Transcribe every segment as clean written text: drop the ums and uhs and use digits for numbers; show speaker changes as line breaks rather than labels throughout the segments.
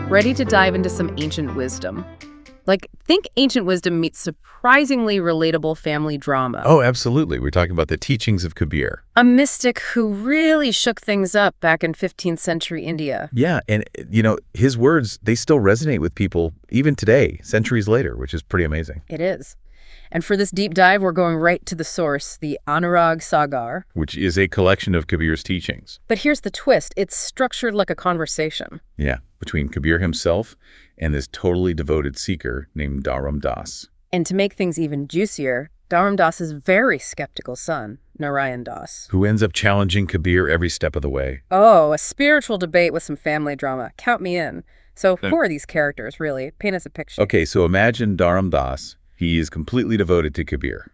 ready to dive into some ancient wisdom. Like, think ancient wisdom meets surprisingly relatable family drama.
Oh, absolutely. We're talking about the teachings of Kabir.
A mystic who really shook things up back in 15th century India.
Yeah, and, his words, they still resonate with people even today, centuries later, which is pretty amazing.
It is. And for this deep dive, we're going right to the source, the Anurag Sagar.
Which is a collection of Kabir's teachings.
But here's the twist. It's structured like a conversation.
Yeah, between Kabir himself and this totally devoted seeker named Dharam Das.
And to make things even juicier, Dharam Das's very skeptical son, Narayan Das.
Who ends up challenging Kabir every step of the way.
Oh, a spiritual debate with some family drama. Count me in. So who are these characters, really? Paint us a picture.
Okay, so imagine Dharam Das. He is completely devoted to Kabir.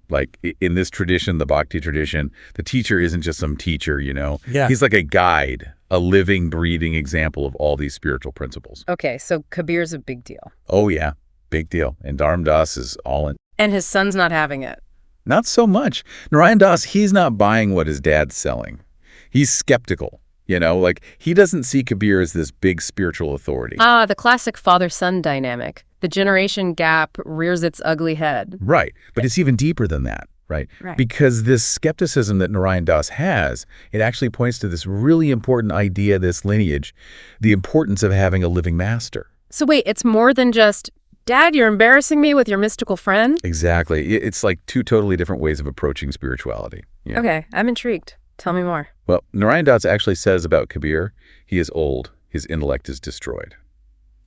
Like, in this tradition, the Bhakti tradition, the teacher isn't just some teacher,
Yeah.
He's like a guide, a living, breathing example of all these spiritual principles.
Okay, so Kabir's a big deal.
Oh, yeah, big deal. And Dharam Das is all in.
And his son's not having it.
Not so much. Narayan Das, he's not buying what his dad's selling. He's skeptical, like he doesn't see Kabir as this big spiritual authority.
Ah, the classic father-son dynamic. The generation gap rears its ugly head.
Right, but it's even deeper than that, right? Because this skepticism that Narayan Das has, it actually points to this really important idea, this lineage, the importance of having a living master.
So wait, it's more than just, Dad, you're embarrassing me with your mystical friend?
Exactly. It's like two totally different ways of approaching spirituality. Yeah.
Okay, I'm intrigued. Tell me more.
Well, Narayan Das actually says about Kabir, he is old, his intellect is destroyed.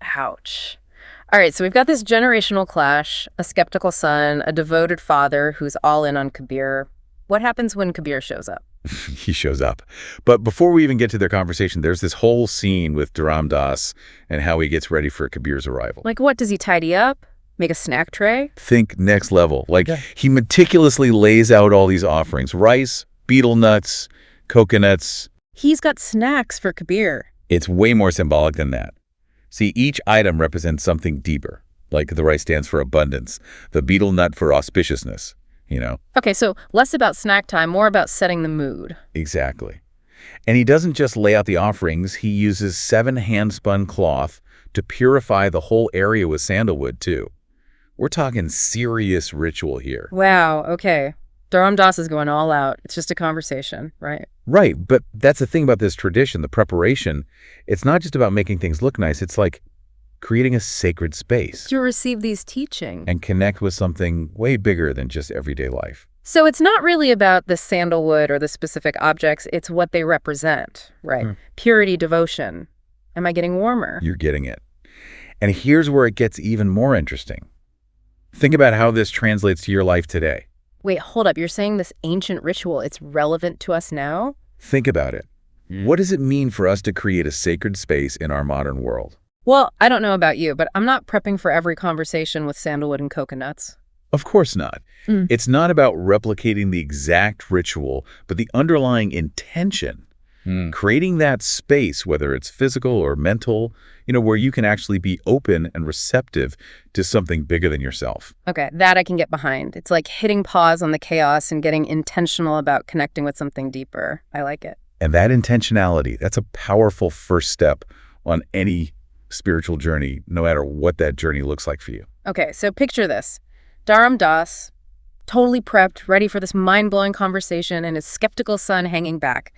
Ouch. All right, so we've got this generational clash, a skeptical son, a devoted father who's all in on Kabir. What happens when Kabir shows up?
He shows up. But before we even get to their conversation, there's this whole scene with Dharam Das and how he gets ready for Kabir's arrival.
Like what, does he tidy up? Make a snack tray?
Think next level. He meticulously lays out all these offerings. Rice, betel nuts, coconuts.
He's got snacks for Kabir.
It's way more symbolic than that. See, each item represents something deeper. Like the rice stands for abundance, the betel nut for auspiciousness,
Okay, so less about snack time, more about setting the mood.
Exactly. And he doesn't just lay out the offerings, he uses 7 hand-spun cloth to purify the whole area with sandalwood, too. We're talking serious ritual here.
Wow, okay. Dharam Das is going all out. It's just a conversation, right?
Right, but that's the thing about this tradition, the preparation. It's not just about making things look nice. It's like creating a sacred space.
To receive these teachings.
And connect with something way bigger than just everyday life.
So it's not really about the sandalwood or the specific objects. It's what they represent, right? Purity, devotion. Am I getting warmer?
You're getting it. And here's where it gets even more interesting. Think about how this translates to your life today.
Wait, hold up. You're saying this ancient ritual, it's relevant to us now?
Think about it. What does it mean for us to create a sacred space in our modern world?
Well, I don't know about you, but I'm not prepping for every conversation with sandalwood and coconuts.
Of course not. It's not about replicating the exact ritual, but the underlying intention. Creating that space, whether it's physical or mental, where you can actually be open and receptive to something bigger than yourself.
Okay, that I can get behind. It's like hitting pause on the chaos and getting intentional about connecting with something deeper. I like it.
And that intentionality, that's a powerful first step on any spiritual journey, no matter what that journey looks like for you.
Okay, so picture this. Dharam Das, totally prepped, ready for this mind-blowing conversation, and his skeptical son hanging back.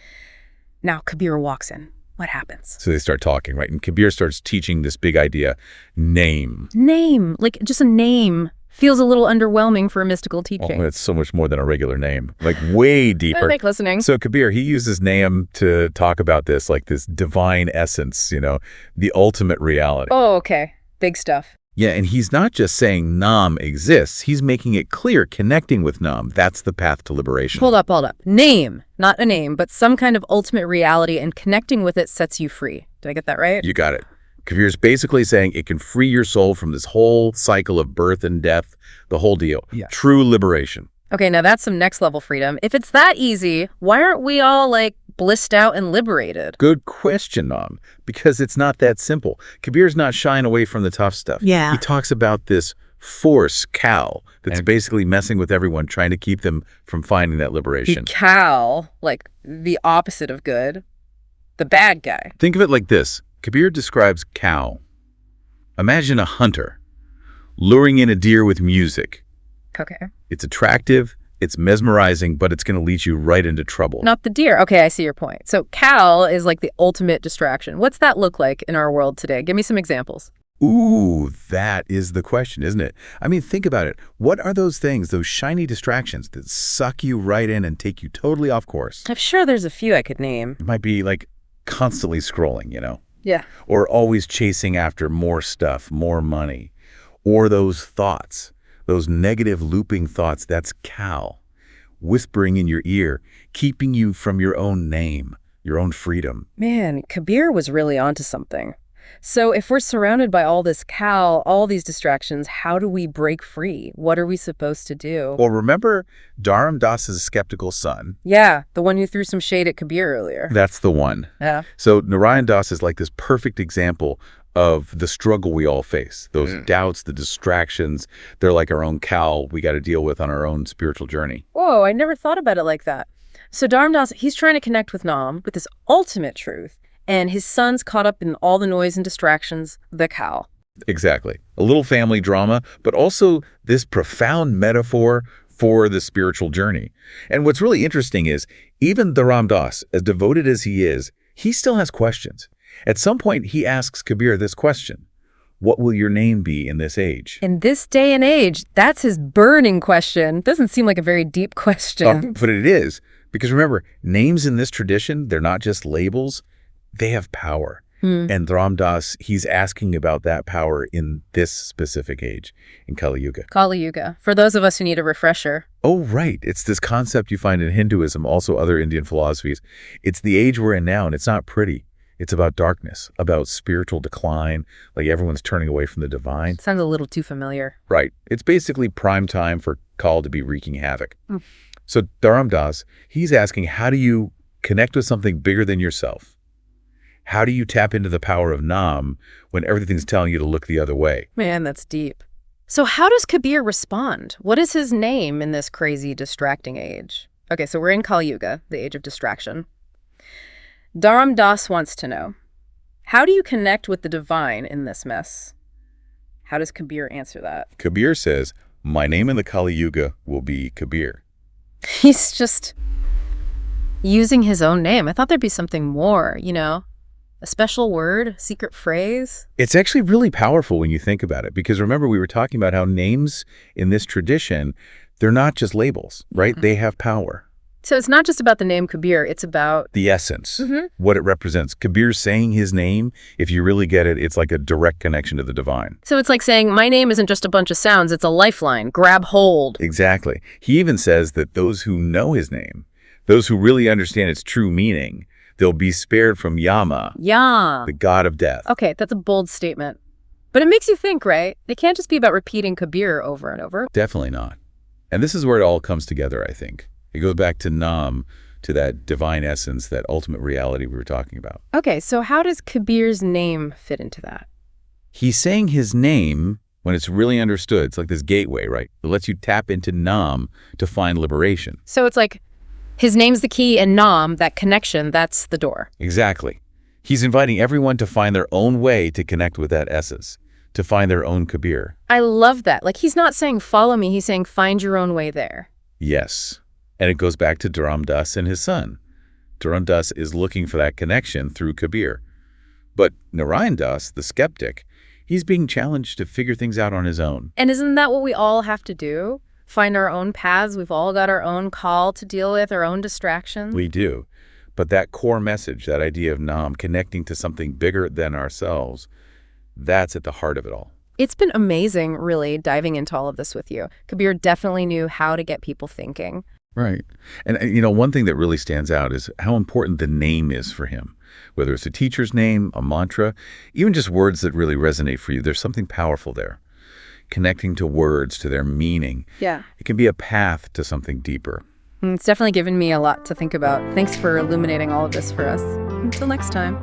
Now Kabir walks in. What happens?
So they start talking, right? And Kabir starts teaching this big idea, name.
Name, like just a name, feels a little underwhelming for a mystical teaching.
Oh, it's so much more than a regular name, like way deeper.
I like listening.
So Kabir, he uses Naam to talk about this, like this divine essence, the ultimate reality.
Oh, okay. Big stuff.
Yeah, and he's not just saying Naam exists. He's making it clear, connecting with Naam. That's the path to liberation.
Hold up. Name, not a name, but some kind of ultimate reality, and connecting with it sets you free. Did I get that right?
You got it. Kabir's basically saying it can free your soul from this whole cycle of birth and death, the whole deal.
Yeah.
True liberation.
Okay, now that's some next level freedom. If it's that easy, why aren't we all blissed out and liberated?
Good question, Naam, because it's not that simple. Kabir's not shying away from the tough stuff.
Yeah.
He talks about this force, cow, that's basically messing with everyone, trying to keep them from finding that liberation.
Cal, like the opposite of good, the bad guy.
Think of it like this. Kabir describes cow. Imagine a hunter luring in a deer with music.
Okay.
It's attractive, it's mesmerizing, but it's going to lead you right into trouble.
Not the deer. Okay, I see your point. So cow is like the ultimate distraction. What's that look like in our world today? Give me some examples.
Ooh, that is the question, isn't it? I mean, think about it. What are those things, those shiny distractions that suck you right in and take you totally off course?
I'm sure there's a few I could name.
It might be like constantly scrolling, you know?
Yeah.
Or always chasing after more stuff, more money. Or those thoughts, those negative looping thoughts, that's cow, whispering in your ear, keeping you from your own name, your own freedom.
Man, Kabir was really onto something. So if we're surrounded by all this cow, all these distractions, how do we break free? What are we supposed to do?
Well, remember Dharam Das's skeptical son?
Yeah, the one who threw some shade at Kabir earlier.
That's the one.
Yeah.
So Narayan Das is like this perfect example of the struggle we all face. Those doubts, the distractions, they're like our own cow we got to deal with on our own spiritual journey.
Whoa, I never thought about it like that. So Dharam Das, he's trying to connect with Naam, with this ultimate truth, and his son's caught up in all the noise and distractions, the cow.
Exactly. A little family drama, but also this profound metaphor for the spiritual journey. And what's really interesting is, even Dharam Das, as devoted as he is, he still has questions. At some point, he asks Kabir this question: what will your name be in this age?
In this day and age, that's his burning question. Doesn't seem like a very deep question.
But it is, because remember, names in this tradition, they're not just labels, they have power. And Dharam Das, he's asking about that power in this specific age, in Kali Yuga.
Kali Yuga, for those of us who need a refresher.
Oh, right. It's this concept you find in Hinduism, also other Indian philosophies. It's the age we're in now, and it's not pretty. It's about darkness, about spiritual decline, like everyone's turning away from the divine.
Sounds a little too familiar.
Right. It's basically prime time for Kal to be wreaking havoc. So Dharam Das, he's asking, how do you connect with something bigger than yourself? How do you tap into the power of Naam when everything's telling you to look the other way?
Man, that's deep. So how does Kabir respond? What is his name in this crazy, distracting age? Okay, so we're in Kali Yuga, the age of distraction. Dharam Das wants to know, how do you connect with the divine in this mess? How does Kabir answer that?
Kabir says, my name in the Kali Yuga will be Kabir.
He's just using his own name. I thought there'd be something more, you know? A special word, secret phrase?
It's actually really powerful when you think about it, because remember we were talking about how names in this tradition, they're not just labels, right? They have power.
So it's not just about the name Kabir, it's about
The essence, what it represents. Kabir saying his name, if you really get it, it's like a direct connection to the divine.
So it's like saying, my name isn't just a bunch of sounds, it's a lifeline. Grab hold.
Exactly. He even says that those who know his name, those who really understand its true meaning, they'll be spared from Yama, the god of death.
Okay, that's a bold statement. But it makes you think, right? They can't just be about repeating Kabir over and over.
Definitely not. And this is where it all comes together, I think. It goes back to Naam, to that divine essence, that ultimate reality we were talking about.
Okay, so how does Kabir's name fit into that?
He's saying his name when it's really understood. It's like this gateway, right? It lets you tap into Naam to find liberation.
So it's like his name's the key and Naam, that connection, that's the door.
Exactly. He's inviting everyone to find their own way to connect with that essence, to find their own Kabir.
I love that. Like, he's not saying follow me, he's saying find your own way there.
Yes. And it goes back to Dharam Das and his son. Dharam Das is looking for that connection through Kabir. But Narayan Das, the skeptic, he's being challenged to figure things out on his own.
And isn't that what we all have to do? Find our own paths. We've all got our own call to deal with, our own distractions.
We do. But that core message, that idea of Naam, connecting to something bigger than ourselves, that's at the heart of it all.
It's been amazing, really, diving into all of this with you. Kabir definitely knew how to get people thinking.
Right. And, you know, one thing that really stands out is how important the name is for him. Whether it's a teacher's name, a mantra, even just words that really resonate for you, there's something powerful there. Connecting to words, to their meaning.
Yeah.
It can be a path to something deeper.
It's definitely given me a lot to think about. Thanks for illuminating all of this for us. Until next time.